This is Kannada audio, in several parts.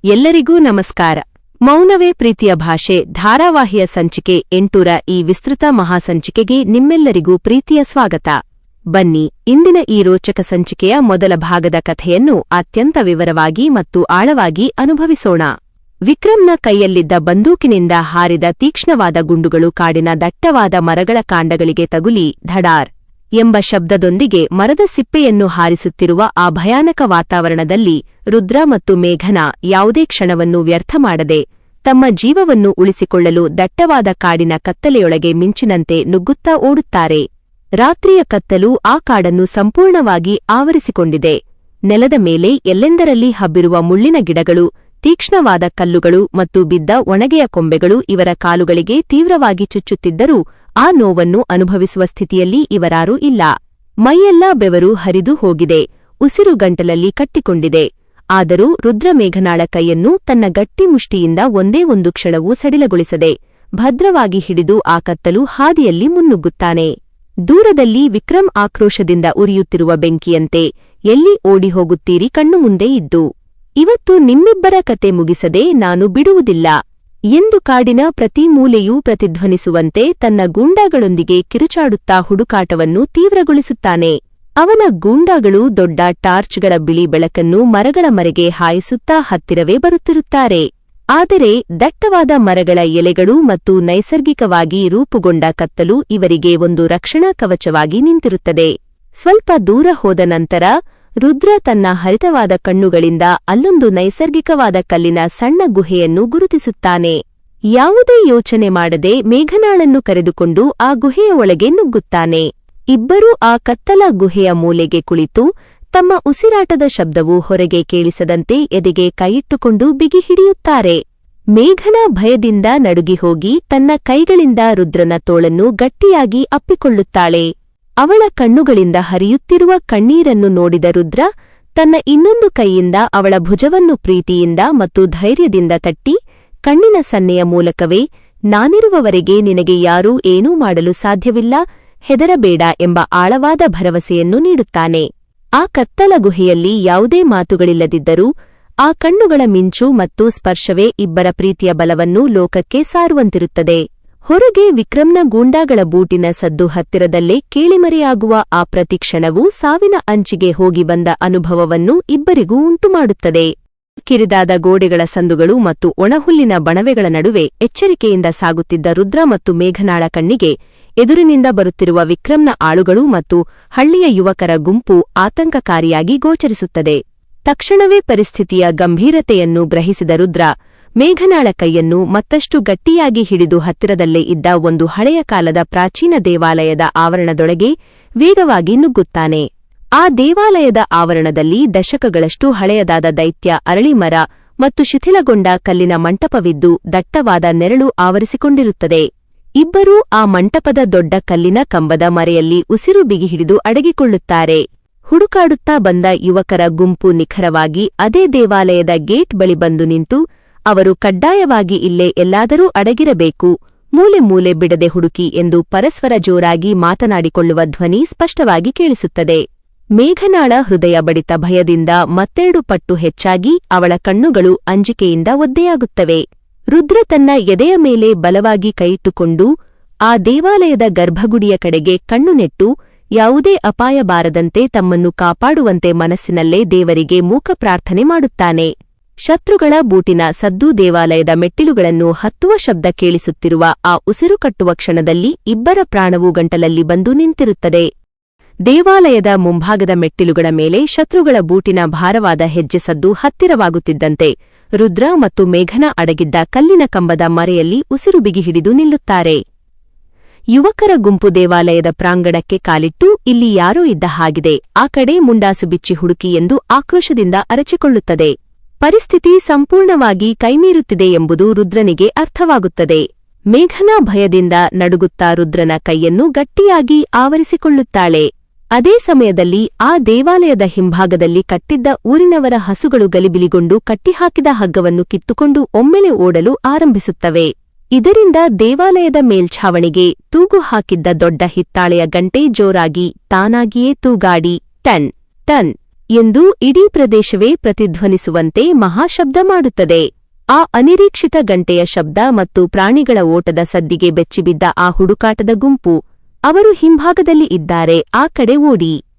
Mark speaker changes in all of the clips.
Speaker 1: ಎಲ್ಲರಿಗೂ ನಮಸ್ಕಾರ. ಮೌನವೇ ಪ್ರೀತಿಯ ಭಾಷೆ ಧಾರಾವಾಹಿಯ ಸಂಚಿಕೆ 8ರ ಈ ವಿಸ್ತೃತ ಮಹಾಸಂಚಿಕೆಗೆ ನಿಮ್ಮೆಲ್ಲರಿಗೂ ಪ್ರೀತಿಯ ಸ್ವಾಗತ. ಬನ್ನಿ, ಇಂದಿನ ಈ ರೋಚಕ ಸಂಚಿಕೆಯ ಮೊದಲ ಭಾಗದ ಕಥೆಯನ್ನು ಅತ್ಯಂತ ವಿವರವಾಗಿ ಮತ್ತು ಆಳವಾಗಿ ಅನುಭವಿಸೋಣ. ವಿಕ್ರಮ್ನ ಕೈಯಲ್ಲಿದ್ದ ಬಂದೂಕಿನಿಂದ ಹಾರಿದ ತೀಕ್ಷ್ಣವಾದ ಗುಂಡುಗಳು ಕಾಡಿನ ದಟ್ಟವಾದ ಮರಗಳ ಕಾಂಡಗಳಿಗೆ ತಗುಲಿ ಧಡಾರ್ ಎಂಬ ಶಬ್ದದೊಂದಿಗೆ ಮರದ ಸಿಪ್ಪೆಯನ್ನು ಹಾರಿಸುತ್ತಿರುವ ಆ ಭಯಾನಕ ವಾತಾವರಣದಲ್ಲಿ ರುದ್ರ ಮತ್ತು ಮೇಘನಾ ಯಾವುದೇ ಕ್ಷಣವನ್ನು ವ್ಯರ್ಥ ಮಾಡದೆ ತಮ್ಮ ಜೀವವನ್ನು ಉಳಿಸಿಕೊಳ್ಳಲು ದಟ್ಟವಾದ ಕಾಡಿನ ಕತ್ತಲೆಯೊಳಗೆ ಮಿಂಚಿನಂತೆ ನುಗ್ಗುತ್ತಾ ಓಡುತ್ತಾರೆ. ರಾತ್ರಿಯ ಕತ್ತಲು ಆ ಕಾಡನ್ನು ಸಂಪೂರ್ಣವಾಗಿ ಆವರಿಸಿಕೊಂಡಿದೆ. ನೆಲದ ಮೇಲೆ ಎಲ್ಲೆಂದರಲ್ಲಿ ಹಬ್ಬಿರುವ ಮುಳ್ಳಿನ ಗಿಡಗಳು, ತೀಕ್ಷ್ಣವಾದ ಕಲ್ಲುಗಳು ಮತ್ತು ಬಿದ್ದ ಒಣಗೆಯ ಕೊಂಬೆಗಳು ಇವರ ಕಾಲುಗಳಿಗೆ ತೀವ್ರವಾಗಿ ಚುಚ್ಚುತ್ತಿದ್ದರೂ ಆ ನೋವನ್ನು ಅನುಭವಿಸುವ ಸ್ಥಿತಿಯಲ್ಲಿ ಇವರಾರೂ ಇಲ್ಲ. ಮೈಯೆಲ್ಲಾ ಬೆವರು ಹರಿದು ಹೋಗಿದೆ, ಉಸಿರು ಗಂಟಲಲ್ಲಿ ಕಟ್ಟಿಕೊಂಡಿದೆ. ಆದರೂ ರುದ್ರ ಮೇಘನಾಳ ಕೈಯನ್ನು ತನ್ನ ಗಟ್ಟಿ ಮುಷ್ಟಿಯಿಂದ ಒಂದೇ ಒಂದು ಕ್ಷಣವೂ ಸಡಿಲಗೊಳಿಸದೆ ಭದ್ರವಾಗಿ ಹಿಡಿದು ಆ ಕತ್ತಲು ಹಾದಿಯಲ್ಲಿ ಮುನ್ನುಗ್ಗುತ್ತಾನೆ. ದೂರದಲ್ಲಿ ವಿಕ್ರಮ್ ಆಕ್ರೋಶದಿಂದ ಉರಿಯುತ್ತಿರುವ ಬೆಂಕಿಯಂತೆ ಎಲ್ಲಿ ಓಡಿ ಹೋಗುತ್ತೀರಿ ಕಣ್ಣು ಮುಂದೆ ಇದ್ದು, ಇವತ್ತು ನಿಮ್ಮಿಬ್ಬರ ಕತೆ ಮುಗಿಸದೆ ನಾನು ಬಿಡುವುದಿಲ್ಲ ಎಂದು ಕಾಡಿನ ಪ್ರತಿ ಮೂಲೆಯೂ ಪ್ರತಿಧ್ವನಿಸುವಂತೆ ತನ್ನ ಗೂಂಡಾಗಳೊಂದಿಗೆ ಕಿರುಚಾಡುತ್ತಾ ಹುಡುಕಾಟವನ್ನು ತೀವ್ರಗೊಳಿಸುತ್ತಾನೆ. ಅವನ ಗೂಂಡಾಗಳು ದೊಡ್ಡ ಟಾರ್ಚ್ಗಳ ಬಿಳಿ ಬೆಳಕನ್ನು ಮರಗಳ ಮರೆಗೆ ಹಾಯಿಸುತ್ತಾ ಹತ್ತಿರವೇ ಬರುತ್ತಿರುತ್ತಾರೆ. ಆದರೆ ದಟ್ಟವಾದ ಮರಗಳ ಎಲೆಗಳು ಮತ್ತು ನೈಸರ್ಗಿಕವಾಗಿ ರೂಪುಗೊಂಡ ಕತ್ತಲು ಇವರಿಗೆ ಒಂದು ರಕ್ಷಣಾ ಕವಚವಾಗಿ ನಿಂತಿರುತ್ತದೆ. ಸ್ವಲ್ಪ ದೂರ ಹೋದ ನಂತರ ರುದ್ರ ತನ್ನ ಹರಿತವಾದ ಕಣ್ಣುಗಳಿಂದ ಅಲ್ಲೊಂದು ನೈಸರ್ಗಿಕವಾದ ಕಲ್ಲಿನ ಸಣ್ಣ ಗುಹೆಯನ್ನು ಗುರುತಿಸುತ್ತಾನೆ. ಯಾವುದೇ ಯೋಚನೆ ಮಾಡದೆ ಮೇಘನಾಳನ್ನು ಕರೆದುಕೊಂಡು ಆ ಗುಹೆಯ ಒಳಗೆ ನುಗ್ಗುತ್ತಾನೆ. ಇಬ್ಬರೂ ಆ ಕತ್ತಲ ಗುಹೆಯ ಮೂಲೆಗೆ ಕುಳಿತು ತಮ್ಮ ಉಸಿರಾಟದ ಶಬ್ದವು ಹೊರಗೆ ಕೇಳಿಸದಂತೆ ಎದೆಗೆ ಕೈಯಿಟ್ಟುಕೊಂಡು ಬಿಗಿ ಹಿಡಿಯುತ್ತಾರೆ. ಮೇಘನಾ ಭಯದಿಂದ ನಡುಗಿ ಹೋಗಿ ತನ್ನ ಕೈಗಳಿಂದ ರುದ್ರನ ತೋಳನ್ನು ಗಟ್ಟಿಯಾಗಿ ಅಪ್ಪಿಕೊಳ್ಳುತ್ತಾಳೆ. ಅವಳ ಕಣ್ಣುಗಳಿಂದ ಹರಿಯುತ್ತಿರುವ ಕಣ್ಣೀರನ್ನು ನೋಡಿದ ರುದ್ರ ತನ್ನ ಇನ್ನೊಂದು ಕೈಯಿಂದ ಅವಳ ಭುಜವನ್ನು ಪ್ರೀತಿಯಿಂದ ಮತ್ತು ಧೈರ್ಯದಿಂದ ತಟ್ಟಿ ಕಣ್ಣಿನ ಸನ್ನೆಯ ಮೂಲಕವೇ ನಾನಿರುವವರೆಗೆ ನಿನಗೆ ಯಾರೂ ಏನೂ ಮಾಡಲು ಸಾಧ್ಯವಿಲ್ಲ, ಹೆದರಬೇಡ ಎಂಬ ಆಳವಾದ ಭರವಸೆಯನ್ನು ನೀಡುತ್ತಾನೆ. ಆ ಕತ್ತಲ ಗುಹೆಯಲ್ಲಿ ಯಾವುದೇ ಮಾತುಗಳಿಲ್ಲದಿದ್ದರೂ ಆ ಕಣ್ಣುಗಳ ಮಿಂಚು ಮತ್ತು ಸ್ಪರ್ಶವೇ ಇಬ್ಬರ ಪ್ರೀತಿಯ ಬಲವನ್ನು ಲೋಕಕ್ಕೆ ಸಾರುವಂತಿರುತ್ತದೆ. ಹೊರಗೆ ವಿಕ್ರಮ್ನ ಗೂಂಡಾಗಳ ಬೂಟಿನ ಸದ್ದು ಹತ್ತಿರದಲ್ಲೇ ಕೇಳಿಮರೆಯಾಗುವ ಆ ಪ್ರತಿಕ್ಷಣವು ಸಾವಿನ ಅಂಚಿಗೆ ಹೋಗಿ ಬಂದ ಅನುಭವವನ್ನು ಇಬ್ಬರಿಗೂ ಉಂಟುಮಾಡುತ್ತದೆ. ಕಿರಿದಾದ ಗೋಡೆಗಳ ಸಂದುಗಳು ಮತ್ತು ಒಣಹುಲ್ಲಿನ ಬಣವೆಗಳ ನಡುವೆ ಎಚ್ಚರಿಕೆಯಿಂದ ಸಾಗುತ್ತಿದ್ದ ರುದ್ರ ಮತ್ತು ಮೇಘನಾಳ ಕಣ್ಣಿಗೆ ಎದುರಿನಿಂದ ಬರುತ್ತಿರುವ ವಿಕ್ರಮ್ನ ಆಳುಗಳು ಮತ್ತು ಹಳ್ಳಿಯ ಯುವಕರ ಗುಂಪು ಆತಂಕಕಾರಿಯಾಗಿ ಗೋಚರಿಸುತ್ತದೆ. ತಕ್ಷಣವೇ ಪರಿಸ್ಥಿತಿಯ ಗಂಭೀರತೆಯನ್ನು ಗ್ರಹಿಸಿದ ರುದ್ರ ಮೇಘನಾಳ ಕೈಯನ್ನು ಮತ್ತಷ್ಟು ಗಟ್ಟಿಯಾಗಿ ಹಿಡಿದು ಹತ್ತಿರದಲ್ಲೇ ಇದ್ದ ಒಂದು ಹಳೆಯ ಕಾಲದ ಪ್ರಾಚೀನ ದೇವಾಲಯದ ಆವರಣದೊಳಗೆ ವೇಗವಾಗಿ ನುಗ್ಗುತ್ತಾನೆ. ಆ ದೇವಾಲಯದ ಆವರಣದಲ್ಲಿ ದಶಕಗಳಷ್ಟು ಹಳೆಯದಾದ ದೈತ್ಯ ಅರಳಿಮರ ಮತ್ತು ಶಿಥಿಲಗೊಂಡ ಕಲ್ಲಿನ ಮಂಟಪವಿದ್ದು ದಟ್ಟವಾದ ನೆರಳು ಆವರಿಸಿಕೊಂಡಿರುತ್ತದೆ. ಇಬ್ಬರೂ ಆ ಮಂಟಪದ ದೊಡ್ಡ ಕಲ್ಲಿನ ಕಂಬದ ಮರೆಯಲ್ಲಿ ಉಸಿರು ಬಿಗಿಹಿಡಿದು ಅಡಗಿಕೊಳ್ಳುತ್ತಾರೆ. ಹುಡುಕಾಡುತ್ತಾ ಬಂದ ಯುವಕರ ಗುಂಪು ನಿಖರವಾಗಿ ಅದೇ ದೇವಾಲಯದ ಗೇಟ್ ಬಳಿ ಬಂದು ನಿಂತು ಅವರು ಕಡ್ಡಾಯವಾಗಿ ಇಲ್ಲೇ ಎಲ್ಲಾದರೂ ಅಡಗಿರಬೇಕು, ಮೂಲೆ ಮೂಲೆ ಬಿಡದೆ ಹುಡುಕಿ ಎಂದು ಪರಸ್ಪರ ಜೋರಾಗಿ ಮಾತನಾಡಿಕೊಳ್ಳುವ ಧ್ವನಿ ಸ್ಪಷ್ಟವಾಗಿ ಕೇಳಿಸುತ್ತದೆ. ಮೇಘನಾಳ ಹೃದಯ ಬಡಿತ ಭಯದಿಂದ ಮತ್ತೆರಡು ಪಟ್ಟು ಹೆಚ್ಚಾಗಿ ಅವಳ ಕಣ್ಣುಗಳು ಅಂಜಿಕೆಯಿಂದ ಒದ್ದೆಯಾಗುತ್ತವೆ. ರುದ್ರ ತನ್ನ ಎದೆಯ ಮೇಲೆ ಬಲವಾಗಿ ಕೈಯಿಟ್ಟುಕೊಂಡು ಆ ದೇವಾಲಯದ ಗರ್ಭಗುಡಿಯ ಕಡೆಗೆ ಕಣ್ಣು ನೆಟ್ಟು ಯಾವುದೇ ಅಪಾಯ ಬಾರದಂತೆ ತಮ್ಮನ್ನು ಕಾಪಾಡುವಂತೆ ಮನಸ್ಸಿನಲ್ಲೇ ದೇವರಿಗೆ ಮೂಕ ಪ್ರಾರ್ಥನೆ ಮಾಡುತ್ತಾನೆ. ಶತ್ರುಗಳ ಬೂಟಿನ ಸದ್ದು ದೇವಾಲಯದ ಮೆಟ್ಟಿಲುಗಳನ್ನು ಹತ್ತುವ ಶಬ್ದ ಕೇಳಿಸುತ್ತಿರುವ ಆ ಉಸಿರು ಕಟ್ಟುವ ಕ್ಷಣದಲ್ಲಿ ಇಬ್ಬರ ಪ್ರಾಣವೂ ಗಂಟಲಲ್ಲಿ ಬಂದು ನಿಂತಿರುತ್ತದೆ. ದೇವಾಲಯದ ಮುಂಭಾಗದ ಮೆಟ್ಟಿಲುಗಳ ಮೇಲೆ ಶತ್ರುಗಳ ಬೂಟಿನ ಭಾರವಾದ ಹೆಜ್ಜೆ ಸದ್ದು ಹತ್ತಿರವಾಗುತ್ತಿದ್ದಂತೆ ರುದ್ರ ಮತ್ತು ಮೇಘನಾ ಅಡಗಿದ್ದ ಕಲ್ಲಿನ ಕಂಬದ ಮರೆಯಲ್ಲಿ ಉಸಿರು ಬಿಗಿಹಿಡಿದು ನಿಲ್ಲುತ್ತಾರೆ. ಯುವಕರ ಗುಂಪು ದೇವಾಲಯದ ಪ್ರಾಂಗಣಕ್ಕೆ ಕಾಲಿಟ್ಟು ಇಲ್ಲಿ ಯಾರೋ ಇದ್ದ ಹಾಗಿದೆ, ಆ ಕಡೆ ಮುಂಡಾಸು ಬಿಚ್ಚಿ ಹುಡುಕಿ ಎಂದು ಆಕ್ರೋಶದಿಂದ ಅರಚಿಕೊಳ್ಳುತ್ತದೆ. ಪರಿಸ್ಥಿತಿ ಸಂಪೂರ್ಣವಾಗಿ ಕೈಮೀರುತ್ತಿದೆ ಎಂಬುದು ರುದ್ರನಿಗೆ ಅರ್ಥವಾಗುತ್ತದೆ. ಮೇಘನಾ ಭಯದಿಂದ ನಡುಗುತ್ತಾ ರುದ್ರನ ಕೈಯನ್ನು ಗಟ್ಟಿಯಾಗಿ ಆವರಿಸಿಕೊಳ್ಳುತ್ತಾಳೆ. ಅದೇ ಸಮಯದಲ್ಲಿ ಆ ದೇವಾಲಯದ ಹಿಂಭಾಗದಲ್ಲಿ ಕಟ್ಟಿದ್ದ ಊರಿನವರ ಹಸುಗಳು ಗಲಿಬಿಲಿಗೊಂಡು ಕಟ್ಟಿಹಾಕಿದ ಹಗ್ಗವನ್ನು ಕಿತ್ತುಕೊಂಡು ಒಮ್ಮೆಲೆ ಓಡಲು ಆರಂಭಿಸುತ್ತವೆ. ಇದರಿಂದ ದೇವಾಲಯದ ಮೇಲ್ಛಾವಣಿಗೆ ತೂಗು ಹಾಕಿದ್ದ ದೊಡ್ಡ ಹಿತ್ತಾಳೆಯ ಗಂಟೆ ಜೋರಾಗಿ ತಾನಾಗಿಯೇ ತೂಗಾಡಿ ಟನ್ ಟನ್ ಎಂದು ಇಡೀ ಪ್ರದೇಶವೇ ಪ್ರತಿಧ್ವನಿಸುವಂತೆ ಮಹಾಶಬ್ದ ಮಾಡುತ್ತದೆ. ಆ ಅನಿರೀಕ್ಷಿತ ಗಂಟೆಯ ಶಬ್ದ ಮತ್ತು ಪ್ರಾಣಿಗಳ ಓಟದ ಸದ್ದಿಗೆ ಬೆಚ್ಚಿಬಿದ್ದ ಆ ಹುಡುಕಾಟದ ಗುಂಪು, ಅವರು ಹಿಂಭಾಗದಲ್ಲಿ ಇದ್ದಾರೆ, ಆ ಕಡೆ ಓಡಿ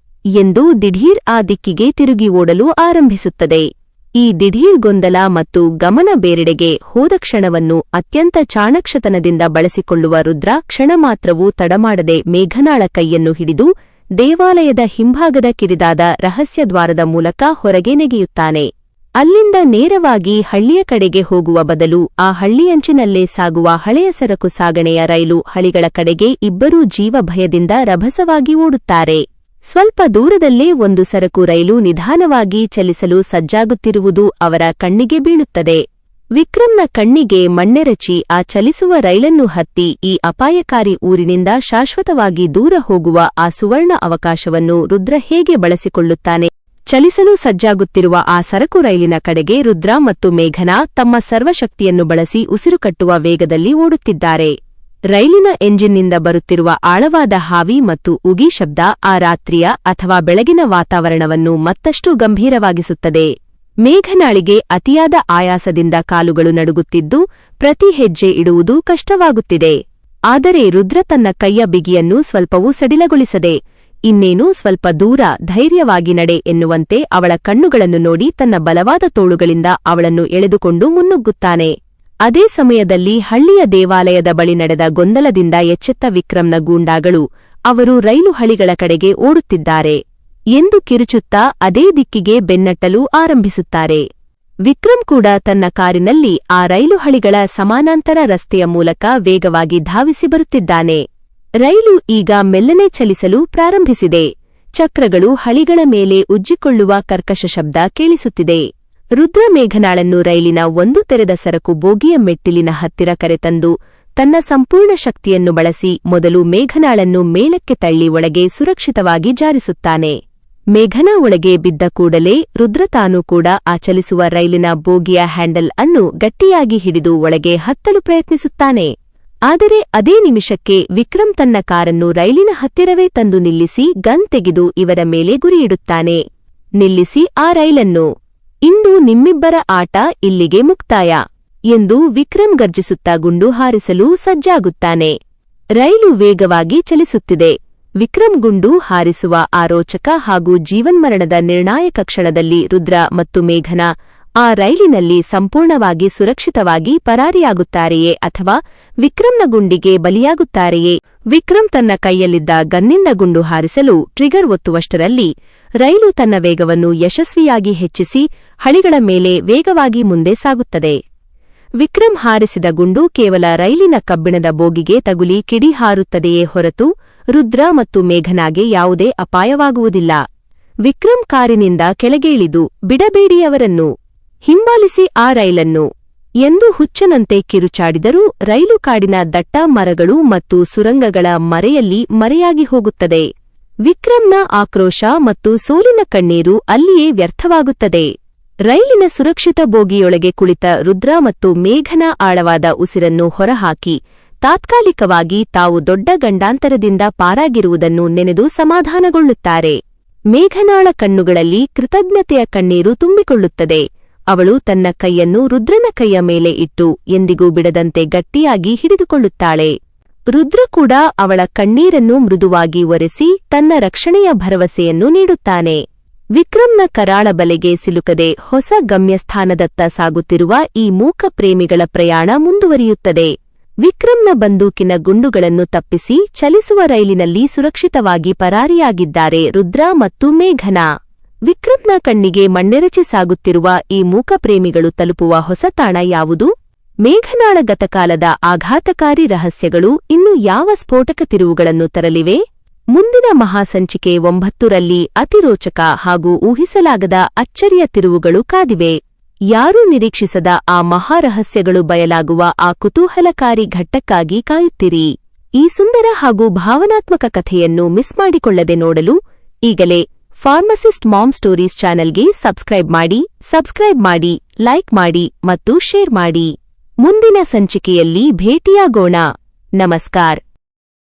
Speaker 1: ಎಂದು ದಿಢೀರ್ ಆ ದಿಕ್ಕಿಗೆ ತಿರುಗಿ ಓಡಲು ಆರಂಭಿಸುತ್ತದೆ. ಈ ದಿಢೀರ್ ಗೊಂದಲ ಮತ್ತು ಗಮನ ಬೇರೆಡೆಗೆ ಹೋದ ಕ್ಷಣವನ್ನು ಅತ್ಯಂತ ಚಾಣಕ್ಷತನದಿಂದ ಬಳಸಿಕೊಳ್ಳುವ ರುದ್ರ ಕ್ಷಣಮಾತ್ರವೂ ತಡಮಾಡದೆ ಮೇಘನಾಳ ಕೈಯನ್ನು ಹಿಡಿದು ದೇವಾಲಯದ ಹಿಂಭಾಗದ ಕಿರಿದಾದ ರಹಸ್ಯದ್ವಾರದ ಮೂಲಕ ಹೊರಗೆ ನೆಗೆಯುತ್ತಾನೆ. ಅಲ್ಲಿಂದ ನೇರವಾಗಿ ಹಳ್ಳಿಯ ಕಡೆಗೆ ಹೋಗುವ ಬದಲು ಆ ಹಳ್ಳಿಯಂಚಿನಲ್ಲೇ ಸಾಗುವ ಹಳೆಯ ಸರಕು ಸಾಗಣೆಯ ರೈಲು ಹಳಿಗಳ ಕಡೆಗೆ ಇಬ್ಬರೂ ಜೀವಭಯದಿಂದ ರಭಸವಾಗಿ ಓಡುತ್ತಾರೆ. ಸ್ವಲ್ಪ ದೂರದಲ್ಲೇ ಒಂದು ಸರಕು ರೈಲು ನಿಧಾನವಾಗಿ ಚಲಿಸಲು ಸಜ್ಜಾಗುತ್ತಿರುವುದು ಅವರ ಕಣ್ಣಿಗೆ ಬೀಳುತ್ತದೆ. ವಿಕ್ರಮ್ನ ಕಣ್ಣಿಗೆ ಮಣ್ಣೆರಚಿ ಆ ಚಲಿಸುವ ರೈಲನ್ನು ಹತ್ತಿ ಈ ಅಪಾಯಕಾರಿ ಊರಿನಿಂದ ಶಾಶ್ವತವಾಗಿ ದೂರ ಹೋಗುವ ಆ ಸುವರ್ಣ ಅವಕಾಶವನ್ನು ರುದ್ರ ಹೇಗೆ ಬಳಸಿಕೊಳ್ಳುತ್ತಾನೆ? ಚಲಿಸಲು ಸಜ್ಜಾಗುತ್ತಿರುವ ಆ ಸರಕು ರೈಲಿನ ಕಡೆಗೆ ರುದ್ರ ಮತ್ತು ಮೇಘನಾ ತಮ್ಮ ಸರ್ವಶಕ್ತಿಯನ್ನು ಬಳಸಿ ಉಸಿರುಕಟ್ಟುವ ವೇಗದಲ್ಲಿ ಓಡುತ್ತಿದ್ದಾರೆ. ರೈಲಿನ ಎಂಜಿನ್ನಿಂದ ಬರುತ್ತಿರುವ ಆಳವಾದ ಹಾವಿ ಮತ್ತು ಉಗಿ ಶಬ್ದ ಆ ರಾತ್ರಿಯ ಅಥವಾ ಬೆಳಗಿನ ವಾತಾವರಣವನ್ನು ಮತ್ತಷ್ಟು ಗಂಭೀರವಾಗಿಸುತ್ತದೆ. ಮೇಘನಾಳಿಗೆ ಅತಿಯಾದ ಆಯಾಸದಿಂದ ಕಾಲುಗಳು ನಡುಗುತ್ತಿದ್ದು ಪ್ರತಿ ಹೆಜ್ಜೆ ಇಡುವುದು ಕಷ್ಟವಾಗುತ್ತಿದೆ. ಆದರೆ ರುದ್ರ ತನ್ನ ಕೈಯ ಬಿಗಿಯನ್ನು ಸ್ವಲ್ಪವೂ ಸಡಿಲಗೊಳಿಸದೆ, ಇನ್ನೇನು ಸ್ವಲ್ಪ ದೂರ ಧೈರ್ಯವಾಗಿ ನಡೆ ಎನ್ನುವಂತೆ ಅವಳ ಕಣ್ಣುಗಳನ್ನು ನೋಡಿ ತನ್ನ ಬಲವಾದ ತೋಳುಗಳಿಂದ ಅವಳನ್ನು ಎಳೆದುಕೊಂಡು ಮುನ್ನುಗ್ಗುತ್ತಾನೆ. ಅದೇ ಸಮಯದಲ್ಲಿ ಹಳ್ಳಿಯ ದೇವಾಲಯದ ಬಳಿ ನಡೆದ ಗೊಂದಲದಿಂದ ಎಚ್ಚೆತ್ತ ವಿಕ್ರಮ್ನ ಗೂಂಡಾಗಳು ಅವರು ರೈಲು ಹಳಿಗಳ ಕಡೆಗೆ ಓಡುತ್ತಿದ್ದಾರೆ ಎಂದು ಕಿರುಚುತ್ತಾ ಅದೇ ದಿಕ್ಕಿಗೆ ಬೆನ್ನಟ್ಟಲು ಆರಂಭಿಸುತ್ತಾರೆ. ವಿಕ್ರಮ್ ಕೂಡ ತನ್ನ ಕಾರಿನಲ್ಲಿ ಆ ರೈಲು ಹಳಿಗಳ ಸಮಾನಾಂತರ ರಸ್ತೆಯ ಮೂಲಕ ವೇಗವಾಗಿ ಧಾವಿಸಿ ಬರುತ್ತಿದ್ದಾನೆ. ರೈಲು ಈಗ ಮೆಲ್ಲನೆ ಚಲಿಸಲು ಪ್ರಾರಂಭಿಸಿದೆ. ಚಕ್ರಗಳು ಹಳಿಗಳ ಮೇಲೆ ಉಜ್ಜಿಕೊಳ್ಳುವ ಕರ್ಕಶ ಶಬ್ದ ಕೇಳಿಸುತ್ತಿದೆ. ರುದ್ರ ಮೇಘನಾಳನ್ನು ರೈಲಿನ ಒಂದು ತೆರೆದ ಸರಕು ಬೋಗಿಯ ಮೆಟ್ಟಿಲಿನ ಹತ್ತಿರ ಕರೆತಂದು ತನ್ನ ಸಂಪೂರ್ಣ ಶಕ್ತಿಯನ್ನು ಬಳಸಿ ಮೊದಲು ಮೇಘನಾಳನ್ನು ಮೇಲಕ್ಕೆ ತಳ್ಳಿ ಒಳಗೆ ಸುರಕ್ಷಿತವಾಗಿ ಜಾರಿಸುತ್ತಾನೆ. ಮೇಘನಾ ಒಳಗೆ ಬಿದ್ದ ಕೂಡಲೇ ರುದ್ರ ತಾನೂ ಕೂಡ ಆ ಚಲಿಸುವ ರೈಲಿನ ಬೋಗಿಯ ಹ್ಯಾಂಡಲ್ ಅನ್ನು ಗಟ್ಟಿಯಾಗಿ ಹಿಡಿದು ಒಳಗೆ ಹತ್ತಲು ಪ್ರಯತ್ನಿಸುತ್ತಾನೆ. ಆದರೆ ಅದೇ ನಿಮಿಷಕ್ಕೆ ವಿಕ್ರಮ್ ತನ್ನ ಕಾರನ್ನು ರೈಲಿನ ಹತ್ತಿರವೇ ತಂದು ನಿಲ್ಲಿಸಿ ಗನ್ ತೆಗೆದು ಇವರ ಮೇಲೆ ಗುರಿಯಿಡುತ್ತಾನೆ. ನಿಲ್ಲಿಸಿ ಆ ರೈಲನ್ನು, ಇಂದು ನಿಮ್ಮಿಬ್ಬರ ಆಟ ಇಲ್ಲಿಗೆ ಮುಕ್ತಾಯ ಎಂದು ವಿಕ್ರಮ್ ಗರ್ಜಿಸುತ್ತಾ ಗುಂಡು ಹಾರಿಸಲು ಸಜ್ಜಾಗುತ್ತಾನೆ. ರೈಲು ವೇಗವಾಗಿ ಚಲಿಸುತ್ತಿದೆ. ವಿಕ್ರಮ್ ಗುಂಡು ಹಾರಿಸುವ ಆ ರೋಚಕ ಹಾಗೂ ಜೀವನ್ಮರಣದ ನಿರ್ಣಾಯಕ ಕ್ಷಣದಲ್ಲಿ ರುದ್ರ ಮತ್ತು ಮೇಘನಾ ಆ ರೈಲಿನಲ್ಲಿ ಸಂಪೂರ್ಣವಾಗಿ ಸುರಕ್ಷಿತವಾಗಿ ಪರಾರಿಯಾಗುತ್ತಾರೆಯೇ ಅಥವಾ ವಿಕ್ರಮ್ನ ಗುಂಡಿಗೆ ಬಲಿಯಾಗುತ್ತಾರೆಯೇ? ವಿಕ್ರಮ್ ತನ್ನ ಕೈಯಲ್ಲಿದ್ದ ಗನ್ನಿಂದ ಗುಂಡು ಹಾರಿಸಲು ಟ್ರಿಗರ್ ಒತ್ತುವಷ್ಟರಲ್ಲಿ ರೈಲು ತನ್ನ ವೇಗವನ್ನು ಯಶಸ್ವಿಯಾಗಿ ಹೆಚ್ಚಿಸಿ ಹಳಿಗಳ ಮೇಲೆ ವೇಗವಾಗಿ ಮುಂದೆ ಸಾಗುತ್ತದೆ. ವಿಕ್ರಮ್ ಹಾರಿಸಿದ ಗುಂಡು ಕೇವಲ ರೈಲಿನ ಕಬ್ಬಿಣದ ಬೋಗಿಗೆ ತಗುಲಿ ಕಿಡಿ ಹಾರುತ್ತದೆಯೇ ಹೊರತು ರುದ್ರ ಮತ್ತು ಮೇಘನಾಗೆ ಯಾವುದೇ ಅಪಾಯವಾಗುವುದಿಲ್ಲ. ವಿಕ್ರಮ್ ಕಾರಿನಿಂದ ಕೆಳಗೆ ಇಳಿದು ಬಿಡಬೇಡಿ ಅವರನ್ನು, ಹಿಂಬಾಲಿಸಿ ಆ ರೈಲನ್ನು ಎಂದು ಹುಚ್ಚನಂತೆ ಕಿರುಚಾಡಿದರೂ ರೈಲು ಕಾಡಿನ ದಟ್ಟ ಮರಗಳು ಮತ್ತು ಸುರಂಗಗಳ ಮರೆಯಲ್ಲಿ ಮರೆಯಾಗಿ ಹೋಗುತ್ತದೆ. ವಿಕ್ರಮ್ನ ಆಕ್ರೋಶ ಮತ್ತು ಸೋಲಿನ ಕಣ್ಣೀರು ಅಲ್ಲಿಯೇ ವ್ಯರ್ಥವಾಗುತ್ತದೆ. ರೈಲಿನ ಸುರಕ್ಷಿತ ಬೋಗಿಯೊಳಗೆ ಕುಳಿತ ರುದ್ರ ಮತ್ತು ಮೇಘನಾ ಆಳವಾದ ಉಸಿರನ್ನು ಹೊರಹಾಕಿ ತಾತ್ಕಾಲಿಕವಾಗಿ ತಾವು ದೊಡ್ಡ ಗಂಡಾಂತರದಿಂದ ಪಾರಾಗಿರುವುದನ್ನು ನೆನೆದು ಸಮಾಧಾನಗೊಳ್ಳುತ್ತಾರೆ. ಮೇಘನಾಳ ಕಣ್ಣುಗಳಲ್ಲಿ ಕೃತಜ್ಞತೆಯ ಕಣ್ಣೀರು ತುಂಬಿಕೊಳ್ಳುತ್ತದೆ. ಅವಳು ತನ್ನ ಕೈಯನ್ನು ರುದ್ರನ ಕೈಯ ಮೇಲೆ ಇಟ್ಟು ಎಂದಿಗೂ ಬಿಡದಂತೆ ಗಟ್ಟಿಯಾಗಿ ಹಿಡಿದುಕೊಳ್ಳುತ್ತಾಳೆ. ರುದ್ರ ಕೂಡ ಅವಳ ಕಣ್ಣೀರನ್ನು ಮೃದುವಾಗಿ ಒರೆಸಿ ತನ್ನ ರಕ್ಷಣೆಯ ಭರವಸೆಯನ್ನು ನೀಡುತ್ತಾನೆ. ವಿಕ್ರಮ್ನ ಕರಾಳ ಬಲೆಗೆ ಸಿಲುಕದೆ ಹೊಸ ಗಮ್ಯಸ್ಥಾನದತ್ತ ಸಾಗುತ್ತಿರುವ ಈ ಮೂಕ ಪ್ರೇಮಿಗಳ ಪ್ರಯಾಣ ಮುಂದುವರಿಯುತ್ತದೆ. ವಿಕ್ರಮ್ನ ಬಂದೂಕಿನ ಗುಂಡುಗಳನ್ನು ತಪ್ಪಿಸಿ ಚಲಿಸುವ ರೈಲಿನಲ್ಲಿ ಸುರಕ್ಷಿತವಾಗಿ ಪರಾರಿಯಾಗಿದ್ದಾರೆ ರುದ್ರ ಮತ್ತು ಮೇಘನಾ. ವಿಕ್ರಮ್ನ ಕಣ್ಣಿಗೆ ಮಣ್ಣೆರಚಿ ಸಾಗುತ್ತಿರುವ ಈ ಮೂಕ ಪ್ರೇಮಿಗಳು ತಲುಪುವ ಹೊಸ ತಾಣ ಯಾವುದು? ಮೇಘನಾಳ ಗತಕಾಲದ ಆಘಾತಕಾರಿ ರಹಸ್ಯಗಳು ಇನ್ನು ಯಾವ ಸ್ಫೋಟಕ ತಿರುವುಗಳನ್ನು ತರಲಿವೆ? ಮುಂದಿನ ಮಹಾಸಂಚಿಕೆ 9ರಲ್ಲಿ ಅತಿರೋಚಕ ಹಾಗೂ ಊಹಿಸಲಾಗದ ಅಚ್ಚರಿಯ ತಿರುವುಗಳು ಕಾದಿವೆ. ಯಾರೂ ನಿರೀಕ್ಷಿಸದ ಆ ಮಹಾರಹಸ್ಯಗಳು ಬಯಲಾಗುವ ಆ ಕುತೂಹಲಕಾರಿ ಘಟ್ಟಕ್ಕಾಗಿ ಕಾಯುತ್ತಿರಿ. ಈ ಸುಂದರ ಹಾಗೂ ಭಾವನಾತ್ಮಕ ಕಥೆಯನ್ನು ಮಿಸ್ ಮಾಡಿಕೊಳ್ಳದೆ ನೋಡಲು ಈಗಲೇ ಫಾರ್ಮಸಿಸ್ಟ್ ಮಾಮ್ ಸ್ಟೋರೀಸ್ ಚಾನೆಲ್ಗೆ ಸಬ್ಸ್ಕ್ರೈಬ್ ಮಾಡಿ, ಲೈಕ್ ಮಾಡಿ ಮತ್ತು ಶೇರ್ ಮಾಡಿ. ಮುಂದಿನ ಸಂಚಿಕೆಯಲ್ಲಿ ಭೇಟಿಯಾಗೋಣ. ನಮಸ್ಕಾರ.